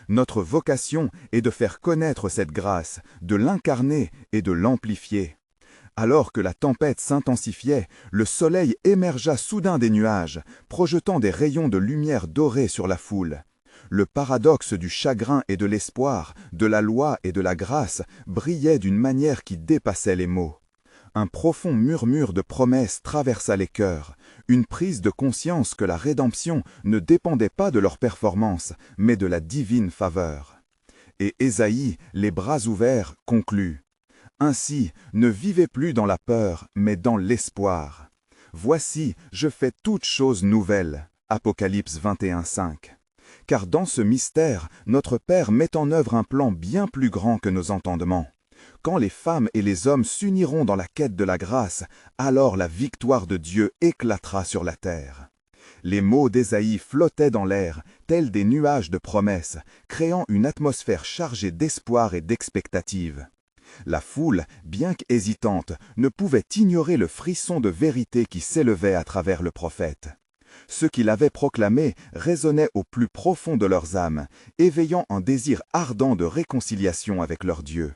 Notre vocation est de faire connaître cette grâce, de l'incarner et de l'amplifier. Alors que la tempête s'intensifiait, le soleil émergea soudain des nuages, projetant des rayons de lumière dorée sur la foule. Le paradoxe du chagrin et de l'espoir, de la loi et de la grâce brillait d'une manière qui dépassait les mots. Un profond murmure de promesses traversa les cœurs, une prise de conscience que la rédemption ne dépendait pas de leur performance, mais de la divine faveur. Et Ésaïe, les bras ouverts, conclut. « Ainsi, ne vivez plus dans la peur, mais dans l'espoir. Voici, je fais toutes choses nouvelles. » Apocalypse 21, 5. Car dans ce mystère, notre Père met en œuvre un plan bien plus grand que nos entendements. Quand les femmes et les hommes s'uniront dans la quête de la grâce, alors la victoire de Dieu éclatera sur la terre. Les mots d'Ésaïe flottaient dans l'air, tels des nuages de promesses, créant une atmosphère chargée d'espoir et d'expectative. La foule, bien qu'hésitante, ne pouvait ignorer le frisson de vérité qui s'élevait à travers le prophète. Ce qu'il avait proclamé résonnait au plus profond de leurs âmes, éveillant un désir ardent de réconciliation avec leur Dieu.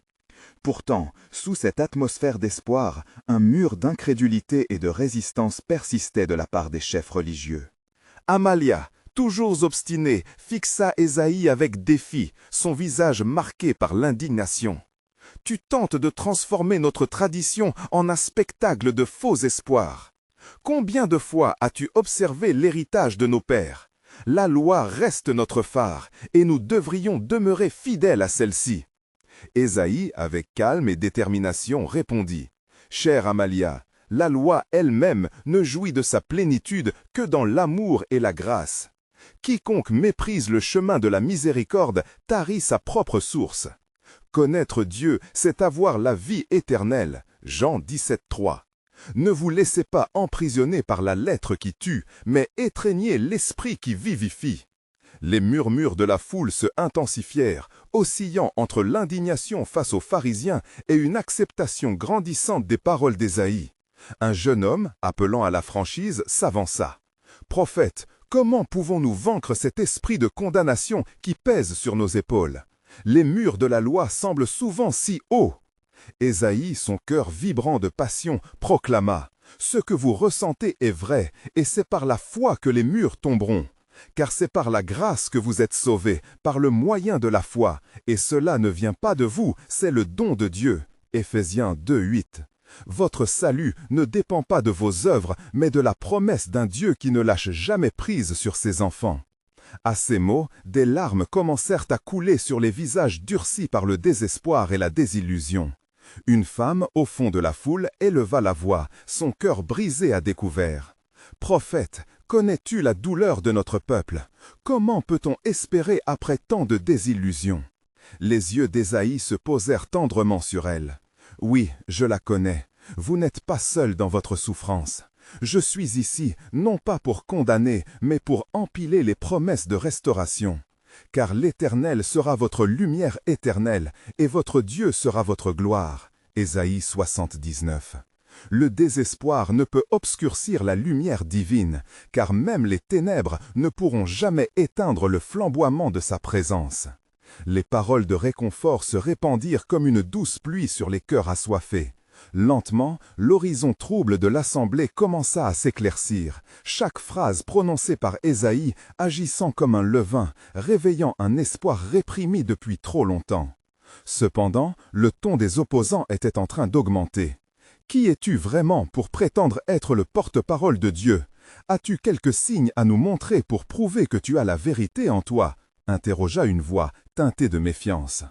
Pourtant, sous cette atmosphère d'espoir, un mur d'incrédulité et de résistance persistait de la part des chefs religieux. Amalia, toujours obstinée, fixa Ésaïe avec défi, son visage marqué par l'indignation. « Tu tentes de transformer notre tradition en un spectacle de faux espoirs. Combien de fois as-tu observé l'héritage de nos pères? La loi reste notre phare, et nous devrions demeurer fidèles à celle-ci. » Ésaïe, avec calme et détermination, répondit. Chère Amalia, la loi elle-même ne jouit de sa plénitude que dans l'amour et la grâce. Quiconque méprise le chemin de la miséricorde tarit sa propre source. Connaître Dieu, c'est avoir la vie éternelle. Jean 17,3. Ne vous laissez pas emprisonner par la lettre qui tue, mais étreignez l'esprit qui vivifie. Les murmures de la foule se intensifièrent, oscillant entre l'indignation face aux pharisiens et une acceptation grandissante des paroles d'Ésaïe. Un jeune homme, appelant à la franchise, s'avança. « Prophète, comment pouvons-nous vaincre cet esprit de condamnation qui pèse sur nos épaules? Les murs de la loi semblent souvent si hauts. » Ésaïe, son cœur vibrant de passion, proclama « Ce que vous ressentez est vrai, et c'est par la foi que les murs tomberont. Car c'est par la grâce que vous êtes sauvés, par le moyen de la foi, et cela ne vient pas de vous, c'est le don de Dieu. » Éphésiens 2,8. Votre salut ne dépend pas de vos œuvres, mais de la promesse d'un Dieu qui ne lâche jamais prise sur ses enfants. À ces mots, des larmes commencèrent à couler sur les visages durcis par le désespoir et la désillusion. Une femme, au fond de la foule, éleva la voix, son cœur brisé à découvert. « Prophète, connais-tu la douleur de notre peuple? Comment peut-on espérer après tant de désillusions ?» Les yeux d'Ésaïe se posèrent tendrement sur elle. « Oui, je la connais. Vous n'êtes pas seul dans votre souffrance. Je suis ici, non pas pour condamner, mais pour empiler les promesses de restauration. Car l'Éternel sera votre lumière éternelle, et votre Dieu sera votre gloire. » Ésaïe 79. Le désespoir ne peut obscurcir la lumière divine, car même les ténèbres ne pourront jamais éteindre le flamboiement de sa présence. Les paroles de réconfort se répandirent comme une douce pluie sur les cœurs assoiffés. Lentement, l'horizon trouble de l'assemblée commença à s'éclaircir, chaque phrase prononcée par Ésaïe agissant comme un levain, réveillant un espoir réprimé depuis trop longtemps. Cependant, le ton des opposants était en train d'augmenter. « Qui es-tu vraiment pour prétendre être le porte-parole de Dieu? As-tu quelques signes à nous montrer pour prouver que tu as la vérité en toi ?» interrogea une voix, teintée de méfiance.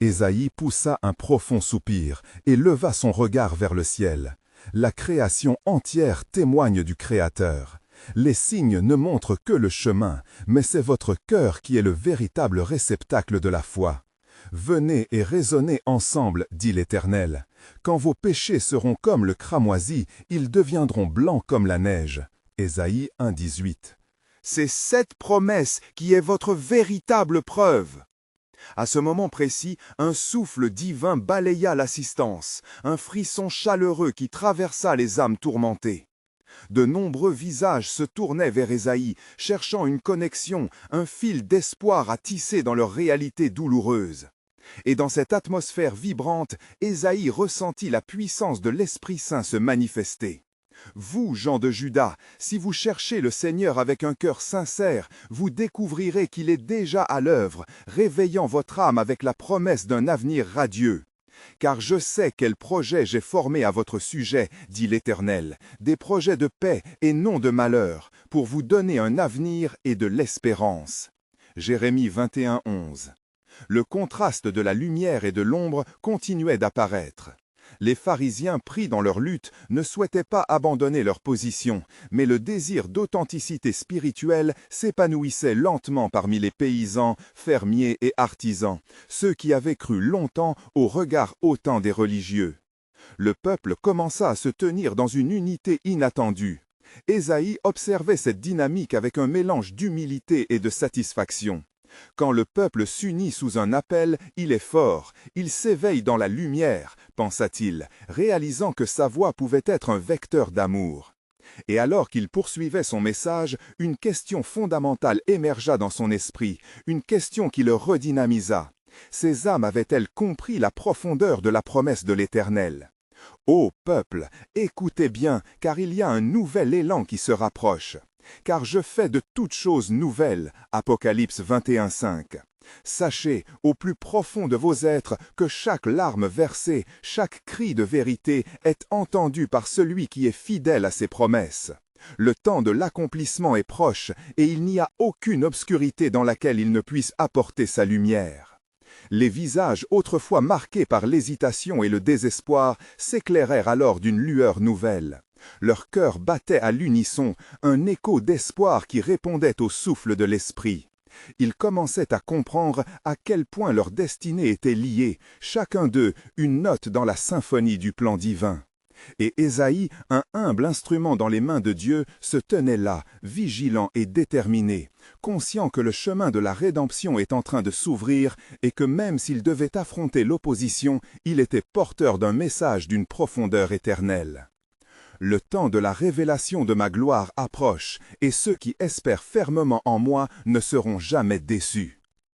Ésaïe poussa un profond soupir et leva son regard vers le ciel. La création entière témoigne du Créateur. Les signes ne montrent que le chemin, mais c'est votre cœur qui est le véritable réceptacle de la foi. Venez et raisonnez ensemble, dit l'Éternel. Quand vos péchés seront comme le cramoisi, ils deviendront blancs comme la neige. Ésaïe 1,18. C'est cette promesse qui est votre véritable preuve. À ce moment précis, un souffle divin balaya l'assistance, un frisson chaleureux qui traversa les âmes tourmentées. De nombreux visages se tournaient vers Ésaïe, cherchant une connexion, un fil d'espoir à tisser dans leur réalité douloureuse. Et dans cette atmosphère vibrante, Ésaïe ressentit la puissance de l'Esprit Saint se manifester. Vous, gens de Juda, si vous cherchez le Seigneur avec un cœur sincère, vous découvrirez qu'il est déjà à l'œuvre, réveillant votre âme avec la promesse d'un avenir radieux. Car je sais quels projets j'ai formés à votre sujet, dit l'Éternel, des projets de paix et non de malheur, pour vous donner un avenir et de l'espérance. Jérémie 21:11. Le contraste de la lumière et de l'ombre continuait d'apparaître. Les pharisiens pris dans leur lutte ne souhaitaient pas abandonner leur position, mais le désir d'authenticité spirituelle s'épanouissait lentement parmi les paysans, fermiers et artisans, ceux qui avaient cru longtemps au regard hautain des religieux. Le peuple commença à se tenir dans une unité inattendue. Ésaïe observait cette dynamique avec un mélange d'humilité et de satisfaction. Quand le peuple s'unit sous un appel, il est fort, il s'éveille dans la lumière, pensa-t-il, réalisant que sa voix pouvait être un vecteur d'amour. Et alors qu'il poursuivait son message, une question fondamentale émergea dans son esprit, une question qui le redynamisa. Ces âmes avaient-elles compris la profondeur de la promesse de l'Éternel? Ô peuple, écoutez bien, car il y a un nouvel élan qui se rapproche. Car je fais de toutes choses nouvelles. Apocalypse 21:5. Sachez, au plus profond de vos êtres, que chaque larme versée, chaque cri de vérité est entendu par celui qui est fidèle à ses promesses. Le temps de l'accomplissement est proche, et il n'y a aucune obscurité dans laquelle il ne puisse apporter sa lumière. Les visages autrefois marqués par l'hésitation et le désespoir s'éclairèrent alors d'une lueur nouvelle. Leur cœur battait à l'unisson, un écho d'espoir qui répondait au souffle de l'esprit. Ils commençaient à comprendre à quel point leur destinée était liée, chacun d'eux une note dans la symphonie du plan divin. Et Ésaïe, un humble instrument dans les mains de Dieu, se tenait là, vigilant et déterminé, conscient que le chemin de la rédemption est en train de s'ouvrir et que même s'il devait affronter l'opposition, il était porteur d'un message d'une profondeur éternelle. Le temps de la révélation de ma gloire approche, et ceux qui espèrent fermement en moi ne seront jamais déçus.